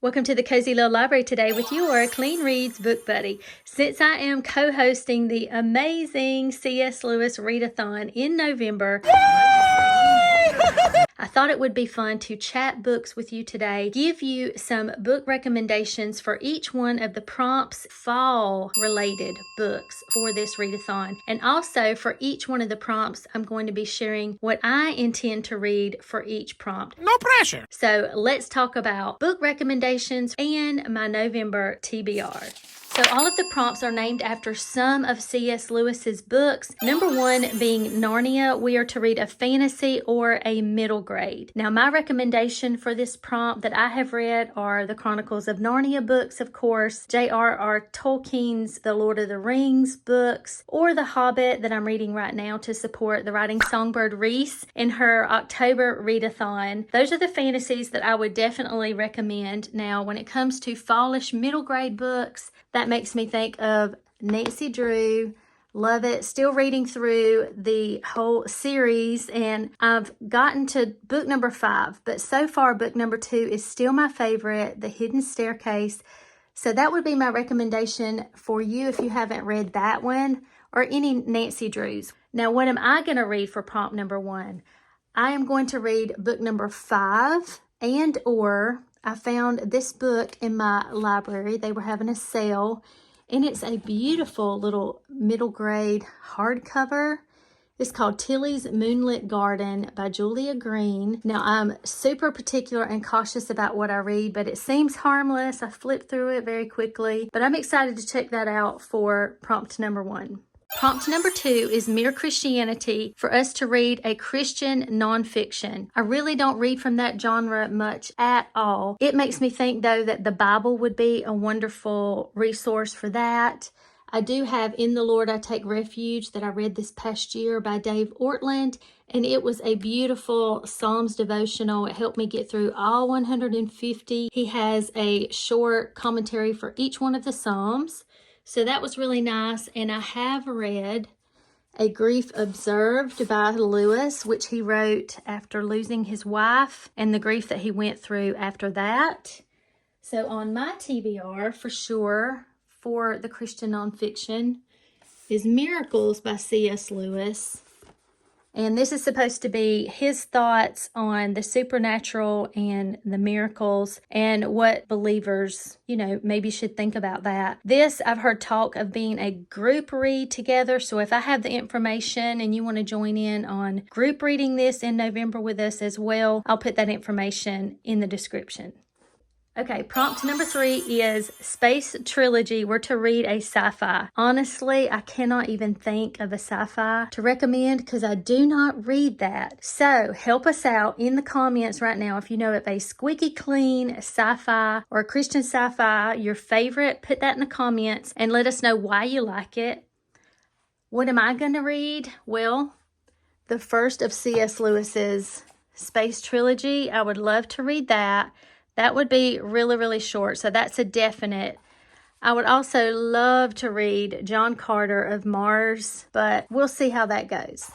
Welcome to the Cozy Little Library today with your Clean Reads book buddy. Since I am co-hosting the amazing C.S. Lewis Readathon in November, I thought it would be fun to chat books with you today, give you some book recommendations for each one of the prompts, fall-related books for this readathon. And also for each one of the prompts, I'm going to be sharing what I intend to read for each prompt. No pressure. So let's talk about book recommendations and my November TBR. So all of the prompts are named after some of C.S. Lewis's books. Number one being Narnia. We are to read a fantasy or a middle grade. Now my recommendation for this prompt that I have read are the Chronicles of Narnia books, of course, J.R.R. Tolkien's The Lord of the Rings books, or The Hobbit that I'm reading right now to support the writing songbird Reese in her October readathon. Those are the fantasies that I would definitely recommend. Now when it comes to fallish middle grade books, that makes me think of Nancy Drew. Love it. Still reading through the whole series, and I've gotten to book number 5, but so far book number 2 is still my favorite, The Hidden Staircase. So that would be my recommendation for you if you haven't read that one or any Nancy Drews. Now, what am I going to read for prompt number 1? I am going to read book number 5 or I found this book in my library. They were having a sale, and it's a beautiful little middle grade hardcover. It's called Tilly's Moonlit Garden by Julia Green. Now, I'm super particular and cautious about what I read, but it seems harmless. I flipped through it very quickly, but I'm excited to check that out for prompt number 1. Prompt number 2 is Mere Christianity, for us to read a Christian nonfiction. I really don't read from that genre much at all. It makes me think, though, that the Bible would be a wonderful resource for that. I do have In the Lord I Take Refuge that I read this past year by Dave Ortland, and it was a beautiful Psalms devotional. It helped me get through all 150. He has a short commentary for each one of the Psalms. So that was really nice, and I have read A Grief Observed by Lewis, which he wrote after losing his wife and the grief that he went through after that. So on my TBR, for sure, for the Christian nonfiction, is Miracles by C.S. Lewis. And this is supposed to be his thoughts on the supernatural and the miracles and what believers, maybe should think about that. This, I've heard talk of being a group read together. So if I have the information and you want to join in on group reading this in November with us as well, I'll put that information in the description. Okay, prompt number 3 is Space Trilogy. We're to read a sci-fi. Honestly, I cannot even think of a sci-fi to recommend because I do not read that. So help us out in the comments right now if you know of a squeaky clean sci-fi or a Christian sci-fi, your favorite. Put that in the comments and let us know why you like it. What am I going to read? Well, the first of C.S. Lewis's Space Trilogy. I would love to read that. That would be really, really short, so that's a definite. I would also love to read John Carter of Mars, but we'll see how that goes.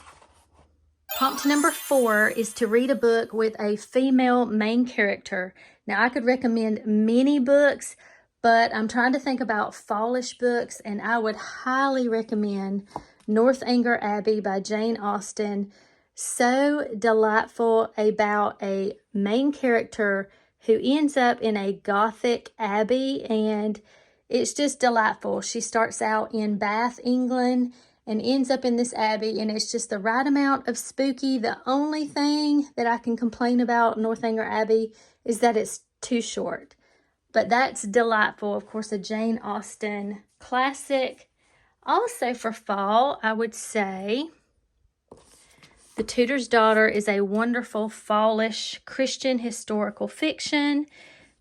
Prompt number 4 is to read a book with a female main character. Now, I could recommend many books, but I'm trying to think about fallish books, and I would highly recommend Northanger Abbey by Jane Austen. So delightful about a main character who ends up in a Gothic abbey, and it's just delightful. She starts out in Bath, England, and ends up in this abbey, and it's just the right amount of spooky. The only thing that I can complain about Northanger Abbey is that it's too short, but that's delightful. Of course, a Jane Austen classic. Also for fall, I would say The Tutor's Daughter is a wonderful fallish Christian historical fiction,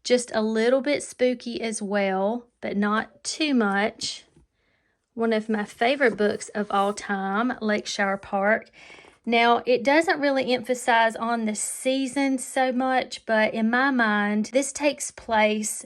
just a little bit spooky as well, but not too much. One of my favorite books of all time, Lakeshire Park. Now, it doesn't really emphasize on the season so much, but in my mind, this takes place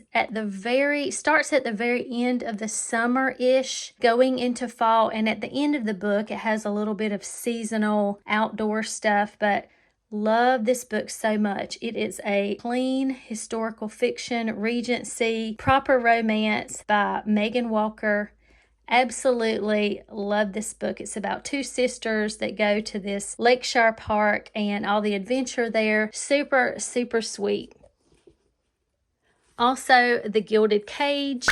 starts at the very end of the summer-ish, going into fall, and at the end of the book, it has a little bit of seasonal outdoor stuff, but Love this book so much. It is a clean historical fiction, Regency, proper romance by Megan Walker. Absolutely love this book. It's about two sisters that go to this lakeshore park and all the adventure there. Super, super sweet. Also, The Gilded Cage,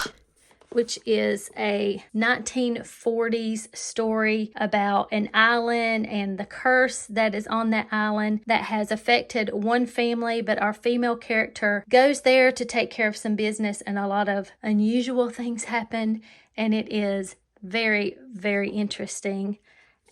which is a 1940s story about an island and the curse that is on that island that has affected one family, but our female character goes there to take care of some business and a lot of unusual things happen, and it is very, very interesting.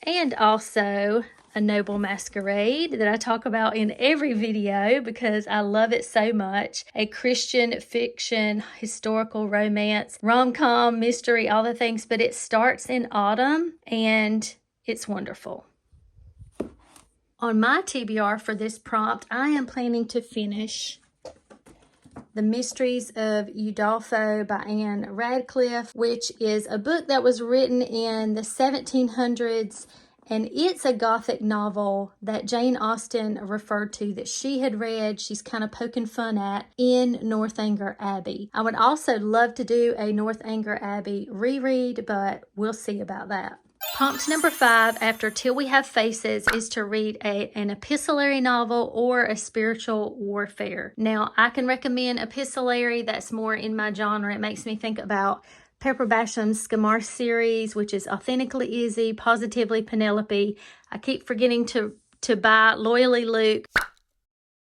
And also A Noble Masquerade that I talk about in every video because I love it so much. A Christian fiction, historical romance, rom-com, mystery, all the things, but it starts in autumn and it's wonderful. On my TBR for this prompt, I am planning to finish The Mysteries of Udolpho by Anne Radcliffe, which is a book that was written in the 1700s, and it's a Gothic novel that Jane Austen referred to that she had read. She's kind of poking fun at in Northanger Abbey. I would also love to do a Northanger Abbey reread, but we'll see about that. Prompt number 5 after Till We Have Faces is to read an epistolary novel or a spiritual warfare. Now, I can recommend epistolary. That's more in my genre. It makes me think about Pepper Basham's Scamar series, which is Authentically Izzy, Positively Penelope. I keep forgetting to buy Loyally Luke.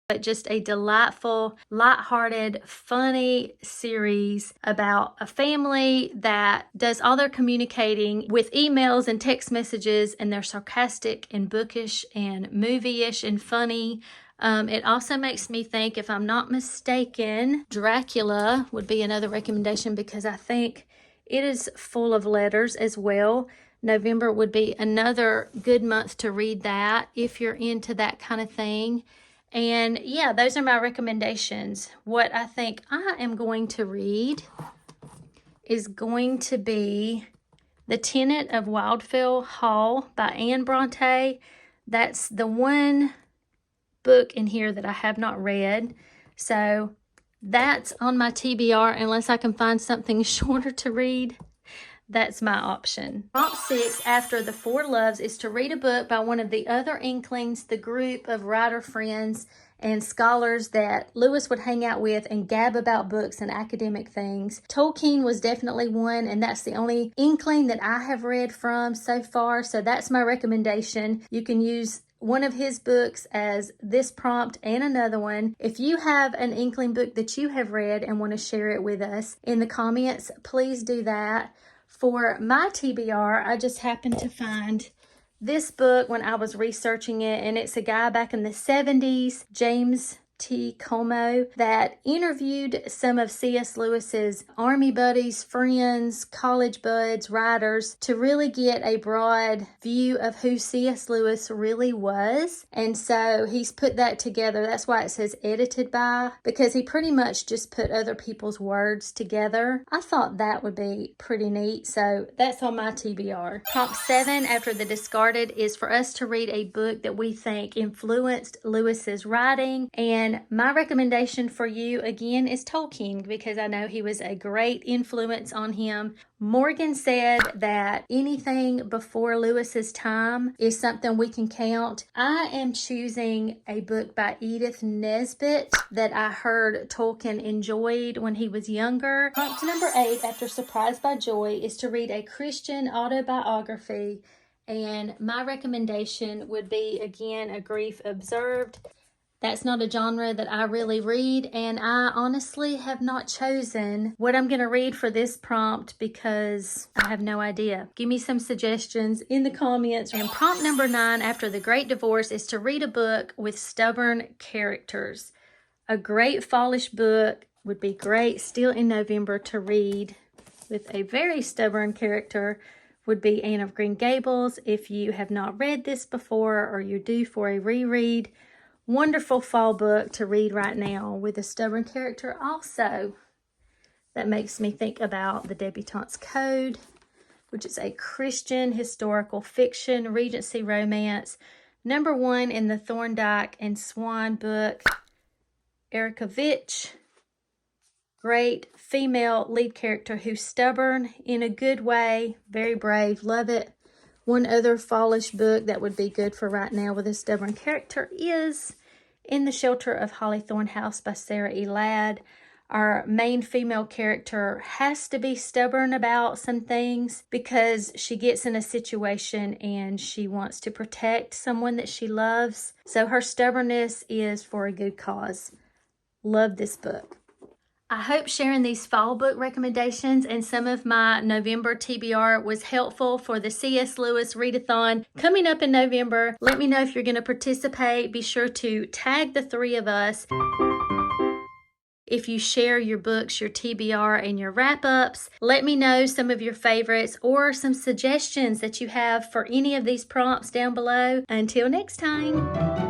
But just a delightful, lighthearted, funny series about a family that does all their communicating with emails and text messages, and they're sarcastic and bookish and movie-ish and funny. It also makes me think, if I'm not mistaken, Dracula would be another recommendation because I think it is full of letters as well. November would be another good month to read that if you're into that kind of thing. And yeah, those are my recommendations. What I think I am going to read is going to be The Tenant of Wildfell Hall by Anne Bronte. That's the one book in here that I have not read. So that's on my TBR unless I can find something shorter to read. That's my option. Prompt 6 after The Four Loves is to read a book by one of the other Inklings, the group of writer friends and scholars that Lewis would hang out with and gab about books and academic things. Tolkien was definitely one, and that's the only Inkling that I have read from so far, so that's my recommendation. You can use one of his books as this prompt and another one. If you have an Inkling book that you have read and want to share it with us in the comments, please do that. For my TBR, I just happened to find this book when I was researching it, and it's a guy back in the 70s, James T. Como, that interviewed some of C.S. Lewis's army buddies, friends, college buds, writers, to really get a broad view of who C.S. Lewis really was. And so he's put that together. That's why it says edited by, because he pretty much just put other people's words together. I thought that would be pretty neat. So that's on my TBR. Prompt 7 after The Discarded is for us to read a book that we think influenced Lewis's writing. And my recommendation for you again is Tolkien, because I know he was a great influence on him. Morgan said that anything before Lewis's time is something we can count. I am choosing a book by Edith Nesbit that I heard Tolkien enjoyed when he was younger. Prompt number 8 after Surprised by Joy is to read a Christian autobiography. And my recommendation would be, again, A Grief Observed. That's not a genre that I really read, and I honestly have not chosen what I'm going to read for this prompt because I have no idea. Give me some suggestions in the comments. And prompt number 9 after The Great Divorce is to read a book with stubborn characters. A great fallish book would be great still in November to read with a very stubborn character would be Anne of Green Gables. If you have not read this before or you're due for a reread, wonderful fall book to read right now with a stubborn character also. That makes me think about The Debutante's Code, which is a Christian historical fiction, Regency romance, Number 1 in the Thorndike and Swan book, Erica Vitch. Great female lead character who's stubborn in a good way, very brave, love it. One other fallish book that would be good for right now with a stubborn character is In the Shelter of Hollythorn House by Sarah E. Ladd. Our main female character has to be stubborn about some things because she gets in a situation and she wants to protect someone that she loves. So her stubbornness is for a good cause. Love this book. I hope sharing these fall book recommendations and some of my November TBR was helpful for the C.S. Lewis Readathon coming up in November. Let me know if you're going to participate. Be sure to tag the 3 of us. If you share your books, your TBR, and your wrap-ups, let me know some of your favorites or some suggestions that you have for any of these prompts down below. Until next time.